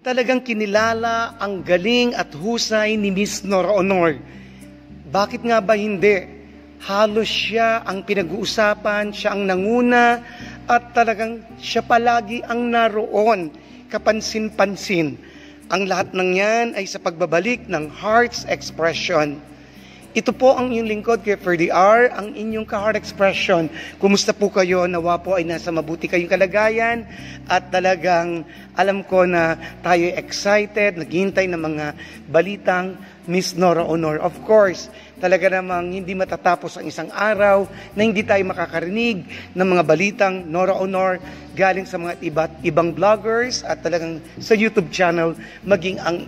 talagang kinilala ang galing at husay ni Miss Nora Honor. Bakit nga ba hindi? Halos siya ang pinag-uusapan, siya ang nanguna, at talagang siya palagi ang naroon, kapansin-pansin. Ang lahat ng yan ay sa pagbabalik ng Heart's Expression. Ito po ang inyong lingkod kay Ferdy R, ang inyong ka-heart expression. Kumusta po kayo? Nawa po ay nasa mabuti kayong kalagayan at talagang alam ko na tayo excited, naghihintay ng mga balitang Miss Nora Honor. Of course, talaga namang hindi matatapos ang isang araw na hindi tayo makakarinig ng mga balitang Nora Honor galing sa mga ibang vloggers at talagang sa YouTube channel maging ang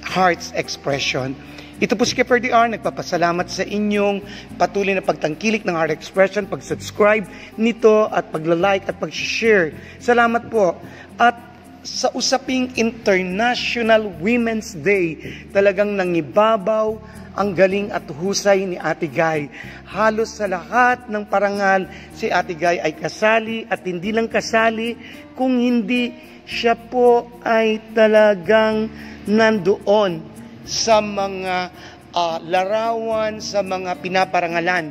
Heart's Expression. Ito po si Ferdy R, nagpapasalamat sa inyong patuloy na pagtangkilik ng Heart Expression, pag-subscribe nito at pagla-like at pag-share. Salamat po. At sa usaping International Women's Day, talagang nangibabaw ang galing at husay ni Ate Guy. Halos sa lahat ng parangal, si Ate Guy ay kasali at hindi lang kasali, kung hindi siya po ay talagang nandoon sa mga larawan, sa mga pinaparangalan.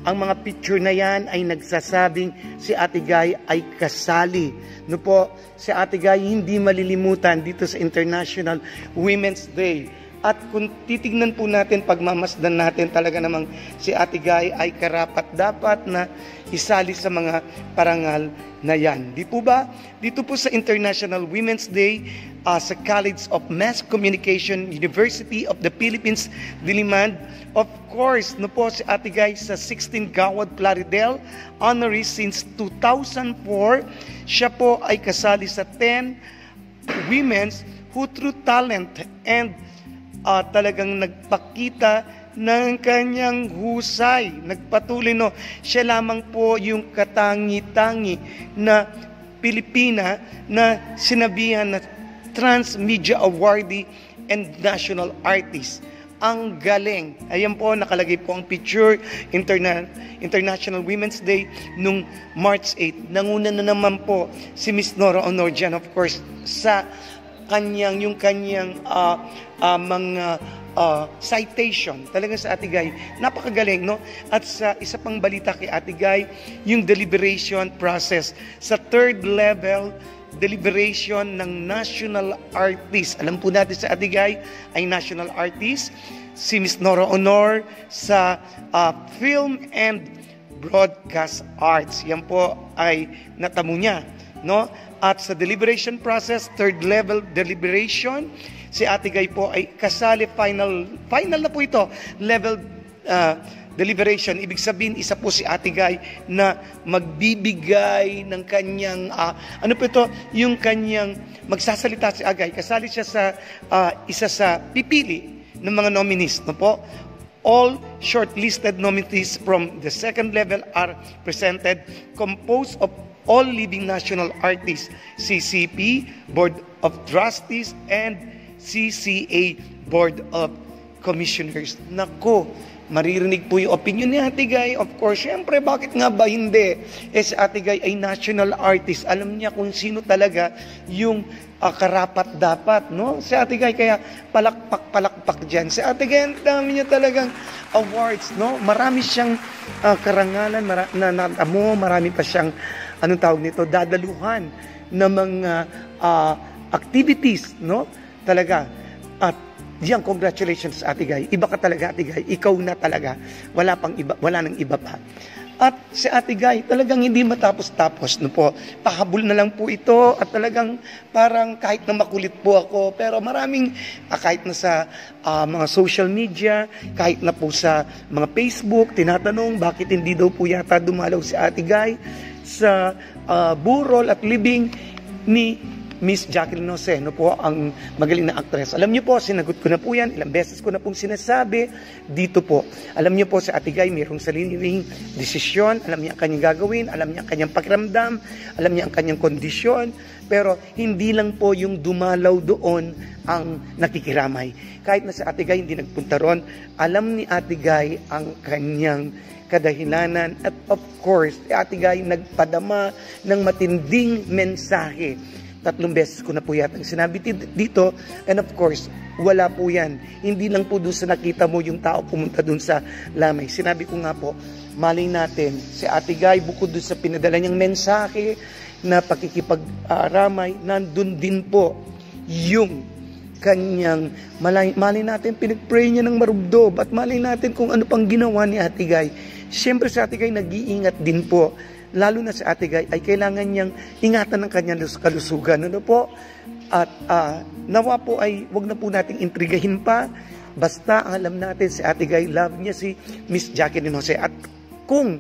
Ang mga picture na yan ay nagsasabing si Ate Guy ay kasali. No po, si Ate Guy hindi malilimutan dito sa International Women's Day. At kung titignan po natin, pagmamasdan natin, talaga namang si Ate Guy ay karapat-dapat na isali sa mga parangal na yan. Di po ba? Dito po sa International Women's Day, sa College of Mass Communication, University of the Philippines, Diliman, of course, no po si Ate Guy sa 16 Gawad Plaridel, honoree since 2004. Siya po ay kasali sa 10 women's who through talent and talagang nagpakita ng kanyang husay. Nagpatuloy, no? Siya lamang po yung katangi-tangi na Pilipina na sinabihan na Transmedia Awardee and National Artist. Ang galing. Ayan po, nakalagay po ang picture, International Women's Day nung March 8. Nanguna na naman po si Miss Nora Honor dyan, of course, sa yung kanyang mga citation. Talagang sa Ate Guy, napakagaling, no? At sa isa pang balita kay Ate Guy, yung deliberation process sa third level deliberation ng national artist. Alam po natin sa Ate Guy ay national artist, si Miss Nora Honor sa film and broadcast arts. Yan po ay natamo niya, no? At sa deliberation process, third level deliberation, si Ate Guy po ay kasali final na po ito, level deliberation. Ibig sabihin, isa po si Ate Guy na magbibigay ng kanyang, ano po ito, yung kanyang magsasalita si Agay. Kasali siya sa isa sa pipili ng mga nominees, no po? All shortlisted nominees from the second level are presented, composed of all living national artists, CCP, Board of Trustees, and CCA, Board of Commissioners. Nako, maririnig po yung opinion ni Ate Guy. Of course, syempre, bakit nga ba hindi? Si Ate Guy ay national artist. Alam niya kung sino talaga yung karapat-dapat, no? Si Ate Guy, kaya palakpak dyan. Si Ate Guy, ang dami niya talagang awards, no? Marami siyang karangalan, marami pa siyang, anong tawag nito, dadaluhan na mga activities, no? Talaga. At diyan, congratulations Ate Guy. Iba ka talaga, Ate Guy. Ikaw na talaga. Wala pang iba, wala nang iba pa. At si Ate Guy, talagang hindi matapos-tapos, no po. Pahabol na lang po ito at talagang parang kahit na makulit po ako, pero maraming kahit na sa mga social media, kahit na po sa mga Facebook, tinatanong bakit hindi daw po yata dumalaw si Ate Guy sa burol at libing ni Miss Jacqueline Jose, no po, ang magaling na actress. Alam niyo po, sinagot ko na po yan, ilang beses ko na pong sinasabi dito po. Alam niyo po, si Ate Guy, mayroong sariling desisyon, alam niya ang kanyang gagawin, alam niya ang kanyang pakiramdam, alam niya ang kanyang kondisyon, pero hindi lang po yung dumalaw doon ang nakikiramay. Kahit na si Ate Guy hindi nagpunta ron, alam ni Ate Guy ang kanyang kadahilanan at of course, Ate Guy nagpadama ng matinding mensahe 3 beses ko na po yata sinabi dito. And of course, wala po yan. Hindi lang po dun sa nakita mo yung tao pumunta dun sa lamay. Sinabi ko nga po, malay natin, si Ate Guy, bukod dun sa pinadala niyang mensahe na pakikipag-aramay, nandun din po yung kanyang, malay natin, pinag-pray niya ng marubdob, at malay natin kung ano pang ginawa ni Ate Guy. Siyempre si Ate Guy nag-iingat din po. Lalo na si Ate Guy ay kailangan niyang ingatan ng kanyang kalusugan. Ano po? At nawa po ay wag na po nating intrigahin pa. Basta ang alam natin si Ate Guy, love niya si Miss Jacqueline Jose. At kung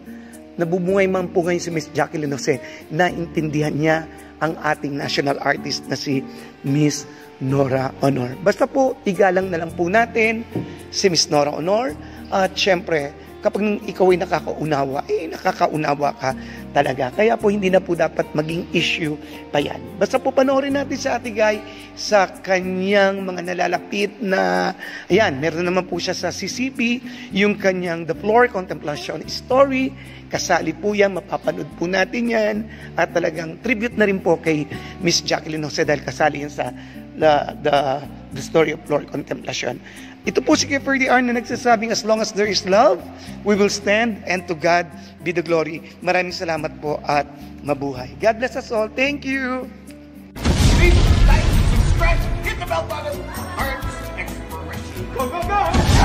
nabubungay man po ngayon si Miss Jacqueline Jose, naintindihan niya ang ating national artist na si Miss Nora Honor. Basta po, igalang na lang po natin si Miss Nora Honor. At syempre, kapag ikaw ay nakakaunawa, nakakaunawa ka talaga. Kaya po hindi na po dapat maging issue pa yan. Basta po panoorin natin sa Ate Guy sa kanyang mga nalalapit na, ayan, meron naman po siya sa CCP, yung kanyang The Floor Contemplation Story. Kasali po yan, mapapanood po natin yan. At talagang tribute na rin po kay Miss Jacqueline Jose dahil kasali yan sa the Story of Floor Contemplation. Ito po si Kiefer D.R. na nagsasabing, as long as there is love, we will stand, and to God be the glory. Maraming salamat po at mabuhay. God bless us all. Thank you. Please like, subscribe, hit the bell button. Arts Expression. Go, go, go!